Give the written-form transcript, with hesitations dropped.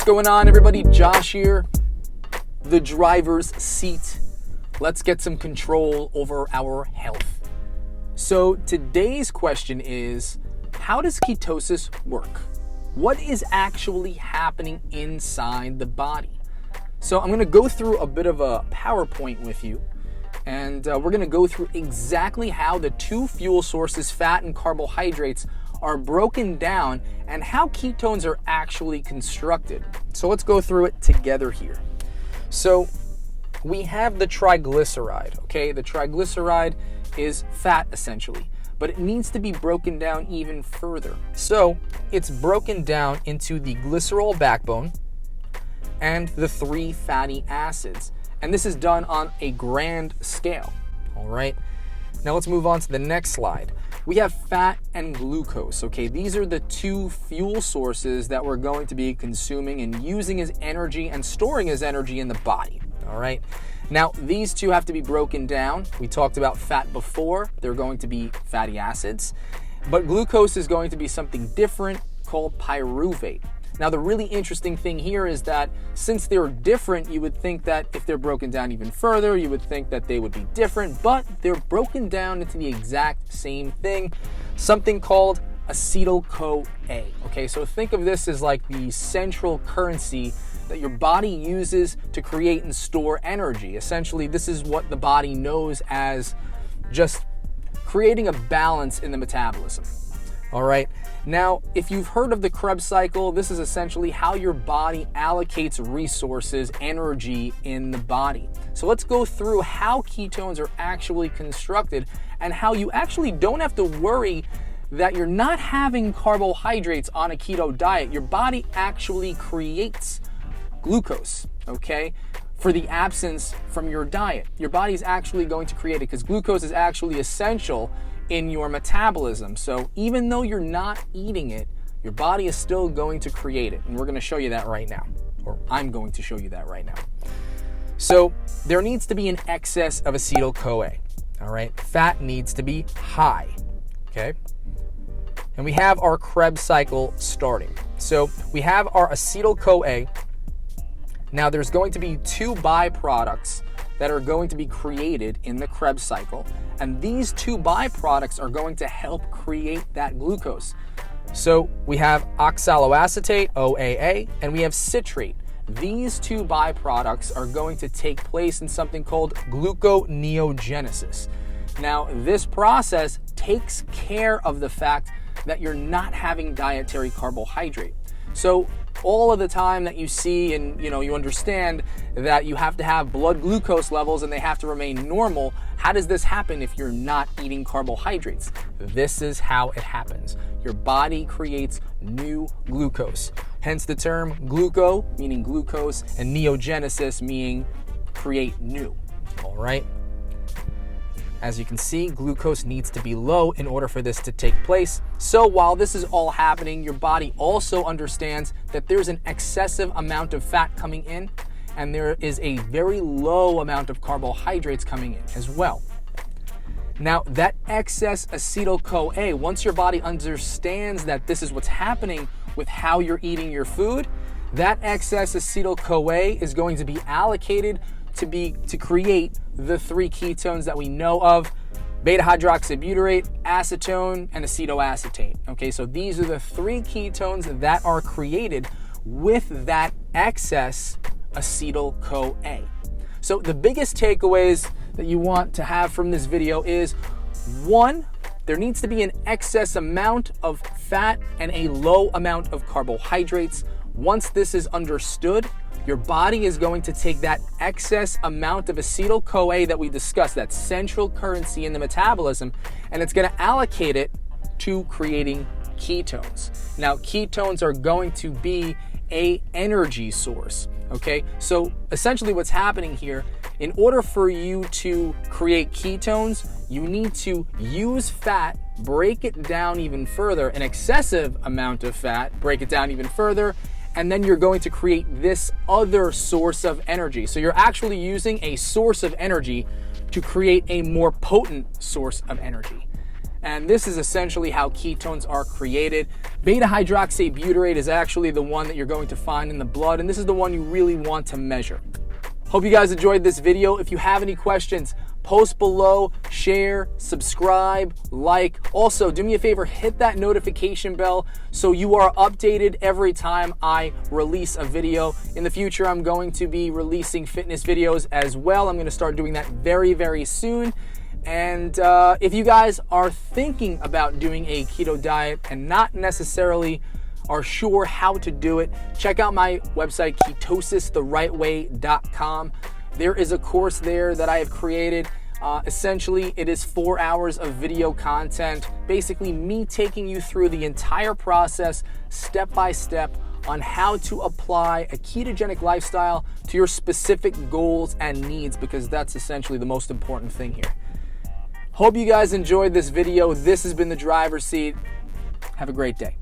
going on, everybody? Josh here, the driver's seat. Let's get some control over our health. So today's question is, how does ketosis work? What is actually happening inside the body? So I'm going to go through a bit of a PowerPoint with you, and we're going to go through exactly how the two fuel sources, fat and carbohydrates, are broken down and how ketones are actually constructed. So let's go through it together here. So we have the triglyceride, okay? The triglyceride is fat essentially, but it needs to be broken down even further. So it's broken down into the glycerol backbone and the 3 fatty acids. And this is done on a grand scale, all right? Now let's move on to the next slide. We have fat and glucose, okay? These are the two fuel sources that we're going to be consuming and using as energy and storing as energy in the body, all right? Now, these two have to be broken down. We talked about fat before. They're going to be fatty acids. But glucose is going to be something different called pyruvate. Now, the really interesting thing here is that since they're different, you would think that if they're broken down even further, you would think that they would be different, but they're broken down into the exact same thing, something called acetyl-CoA. Okay, so think of this as like the central currency that your body uses to create and store energy. Essentially, this is what the body knows as just creating a balance in the metabolism. All right. Now, if you've heard of the Krebs Cycle, this is essentially how your body allocates resources, energy in the body. So let's go through how ketones are actually constructed and how you actually don't have to worry that you're not having carbohydrates on a keto diet. Your body actually creates glucose, okay, for the absence from your diet. Your body's actually going to create it because glucose is actually essential in your metabolism. So even though you're not eating it, your body is still going to create it. And we're going to show you that right now, or I'm going to show you that right now. So there needs to be an excess of acetyl-CoA, all right? Fat needs to be high, okay? And we have our Krebs cycle starting. So we have our acetyl-CoA. Now there's going to be 2 byproducts that are going to be created in the Krebs cycle. And these 2 byproducts are going to help create that glucose. So we have oxaloacetate, OAA, and we have citrate. These 2 byproducts are going to take place in something called gluconeogenesis. Now, this process takes care of the fact that you're not having dietary carbohydrate. So all of the time that you see and you understand that you have to have blood glucose levels and they have to remain normal, how does this happen if you're not eating carbohydrates? This is how it happens. Your body creates new glucose. Hence the term gluco, meaning glucose, and neogenesis, meaning create new. All right? As you can see, glucose needs to be low in order for this to take place. So while this is all happening, your body also understands that there's an excessive amount of fat coming in, and there is a very low amount of carbohydrates coming in as well. Now, that excess acetyl-CoA, once your body understands that this is what's happening with how you're eating your food, that excess acetyl-CoA is going to be allocated to create the 3 ketones that we know of: beta-hydroxybutyrate, acetone, and acetoacetate. Okay, so these are the 3 ketones that are created with that excess acetyl-CoA. So the biggest takeaways that you want to have from this video is, 1, there needs to be an excess amount of fat and a low amount of carbohydrates. Once this is understood, your body is going to take that excess amount of acetyl-CoA that we discussed, that central currency in the metabolism, and it's going to allocate it to creating ketones. Now, ketones are going to be an energy source, okay? So essentially what's happening here, in order for you to create ketones, you need to use fat, break it down even further, an excessive amount of fat, break it down even further, and then you're going to create this other source of energy. So you're actually using a source of energy to create a more potent source of energy. And this is essentially how ketones are created. Beta hydroxybutyrate is actually the one that you're going to find in the blood, and this is the one you really want to measure. Hope you guys enjoyed this video. If you have any questions, post below, share, subscribe, like. Also, do me a favor, hit that notification bell so you are updated every time I release a video. In the future, I'm going to be releasing fitness videos as well. I'm going to start doing that very, very soon. And if you guys are thinking about doing a keto diet and not necessarily are sure how to do it, check out my website, ketosistherightway.com. There is a course there that I have created. Essentially, it is 4 hours of video content, basically me taking you through the entire process, step by step, on how to apply a ketogenic lifestyle to your specific goals and needs, because that's essentially the most important thing here. Hope you guys enjoyed this video. This has been The Driver's Seat. Have a great day.